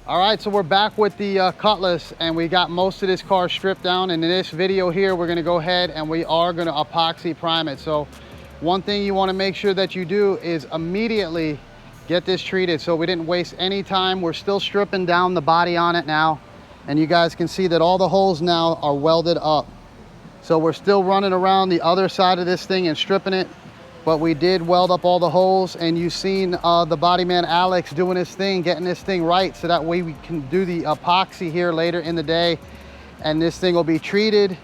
All right, so we're back with the Cutlass, and we got most of this car stripped down. And in this video here, we're gonna go ahead and we are gonna epoxy prime it. So one thing you wanna make sure that you do is immediately get this treated. So we didn't waste any time. We're still stripping down the body on it now. And you guys can see that all the holes now are welded up. So we're still running around the other side of this thing and stripping it. But we did weld up all the holes, and you've seen the body man Alex doing his thing, getting this thing right, so that way we can do the epoxy here later in the day, and this thing will be treated,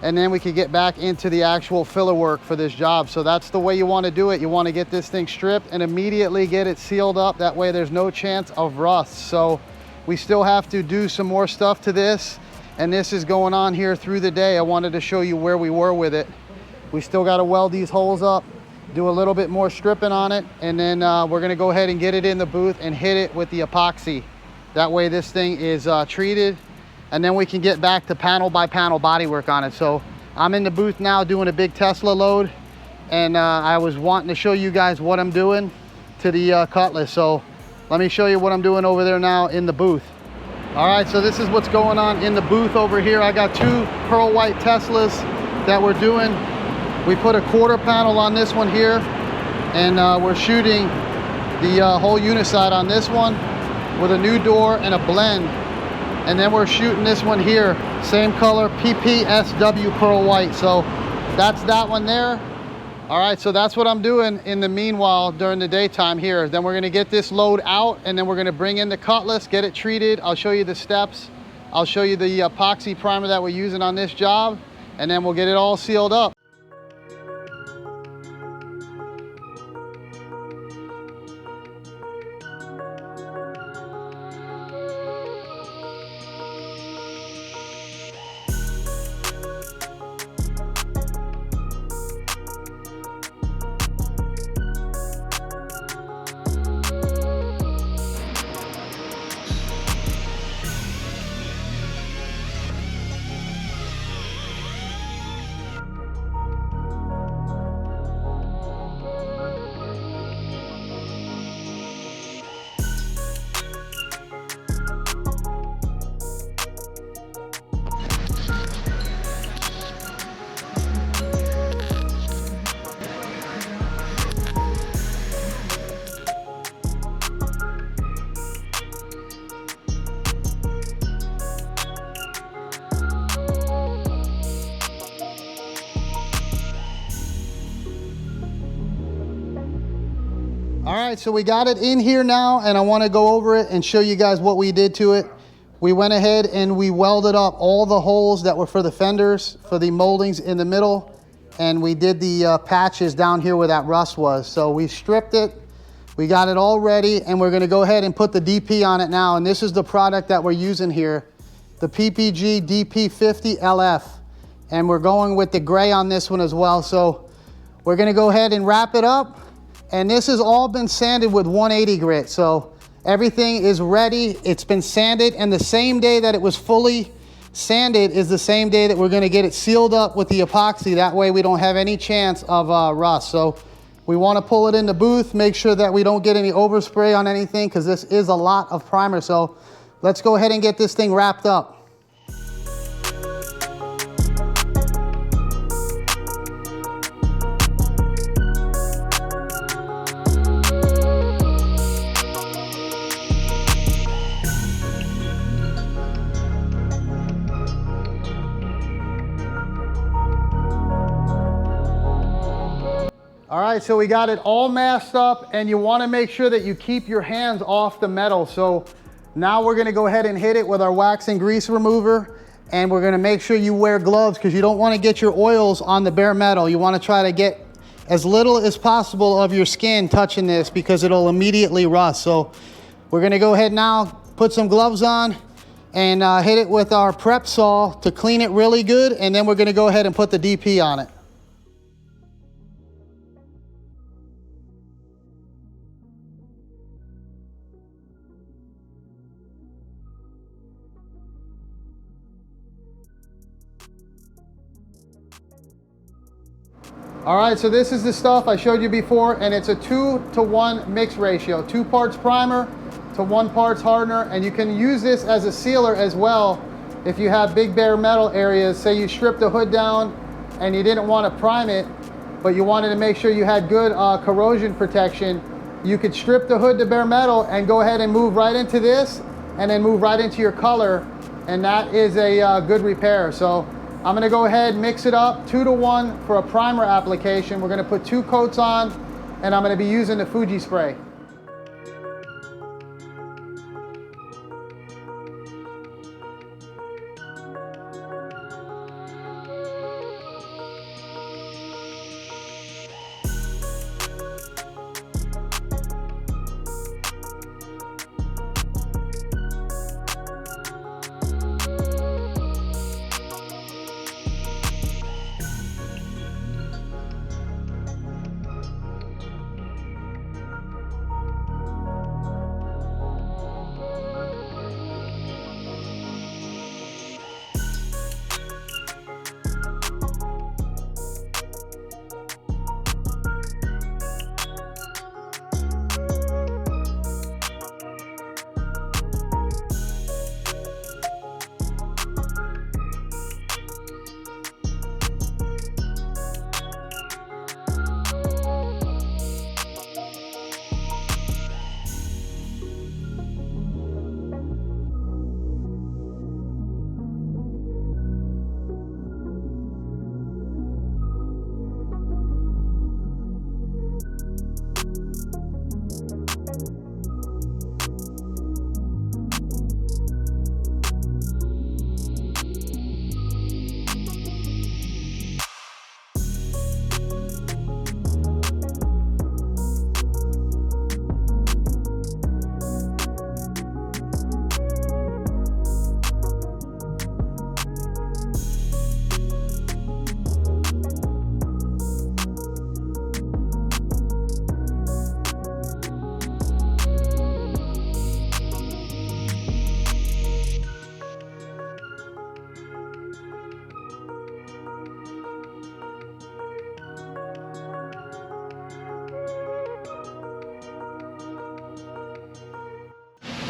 and then we can get back into the actual filler work for this job. So that's the way you want to do it. You want to get this thing stripped and immediately get it sealed up. That way there's no chance of rust. So we still have to do some more stuff to this, and this is going on here through the day. I wanted to show you where we were with it. We still got to weld these holes up, do a little bit more stripping on it, and then we're gonna go ahead and get it in the booth and hit it with the epoxy. That way this thing is treated, and then we can get back to panel by panel body work on it. So I'm in the booth now doing a big Tesla load, and I was wanting to show you guys what I'm doing to the Cutlass. So let me show you what I'm doing over there now in the booth. All right, so this is what's going on in the booth over here. I got two pearl white Teslas that we're doing. We put a quarter panel on this one here, and we're shooting the whole uniside on this one with a new door and a blend. And then we're shooting this one here, same color, PPSW pearl white. So that's that one there. All right, so that's what I'm doing in the meanwhile during the daytime here. Then we're gonna get this load out, and then we're gonna bring in the Cutlass, get it treated. I'll show you the steps. I'll show you the epoxy primer that we're using on this job, and then we'll get it all sealed up. All right, so we got it in here now, and I want to go over it and show you guys what we did to it. We went ahead and we welded up all the holes that were for the fenders, for the moldings in the middle, and we did the patches down here where that rust was. So we stripped it, we got it all ready, and we're gonna go ahead and put the DP on it now. And this is the product that we're using here, the PPG DP50 LF. And we're going with the gray on this one as well. So we're gonna go ahead and wrap it up. And this has all been sanded with 180 grit. So everything is ready. It's been sanded, and the same day that it was fully sanded is the same day that we're gonna get it sealed up with the epoxy. That way we don't have any chance of rust. So we wanna pull it in the booth, make sure that we don't get any overspray on anything, because this is a lot of primer. So let's go ahead and get this thing wrapped up. All right, so we got it all masked up, and you want to make sure that you keep your hands off the metal. So now we're going to go ahead and hit it with our wax and grease remover, and we're going to make sure you wear gloves, because you don't want to get your oils on the bare metal. You want to try to get as little as possible of your skin touching this, because it'll immediately rust. So we're going to go ahead now, put some gloves on, and hit it with our prep saw to clean it really good, and then we're going to go ahead and put the DP on it. All right, so this is the stuff I showed you before, and it's a 2-to-1 mix ratio. 2 parts primer, to 1 parts hardener, and you can use this as a sealer as well. If you have big bare metal areas, say you stripped the hood down and you didn't want to prime it, but you wanted to make sure you had good corrosion protection, you could strip the hood to bare metal and go ahead and move right into this and then move right into your color, and that is a good repair. So I'm gonna go ahead and mix it up 2 to 1 for a primer application. We're gonna put 2 coats on, and I'm gonna be using the Fuji spray.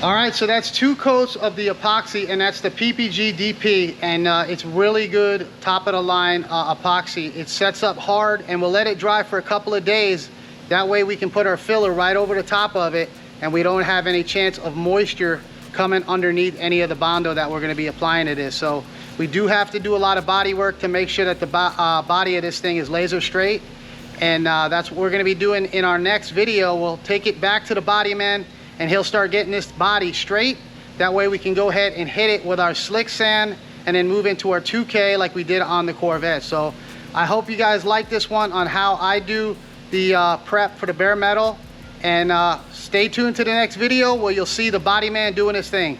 All right, so that's 2 coats of the epoxy, and that's the PPG DP, and it's really good, top of the line epoxy. It sets up hard, and we'll let it dry for a couple of days. That way we can put our filler right over the top of it, and we don't have any chance of moisture coming underneath any of the Bondo that we're gonna be applying to this. So we do have to do a lot of body work to make sure that the body of this thing is laser straight, and that's what we're gonna be doing in our next video. We'll take it back to the body man, and he'll start getting this body straight. That way we can go ahead and hit it with our slick sand and then move into our 2K like we did on the Corvette. So I hope you guys like this one on how I do the prep for the bare metal, and stay tuned to the next video where you'll see the body man doing his thing.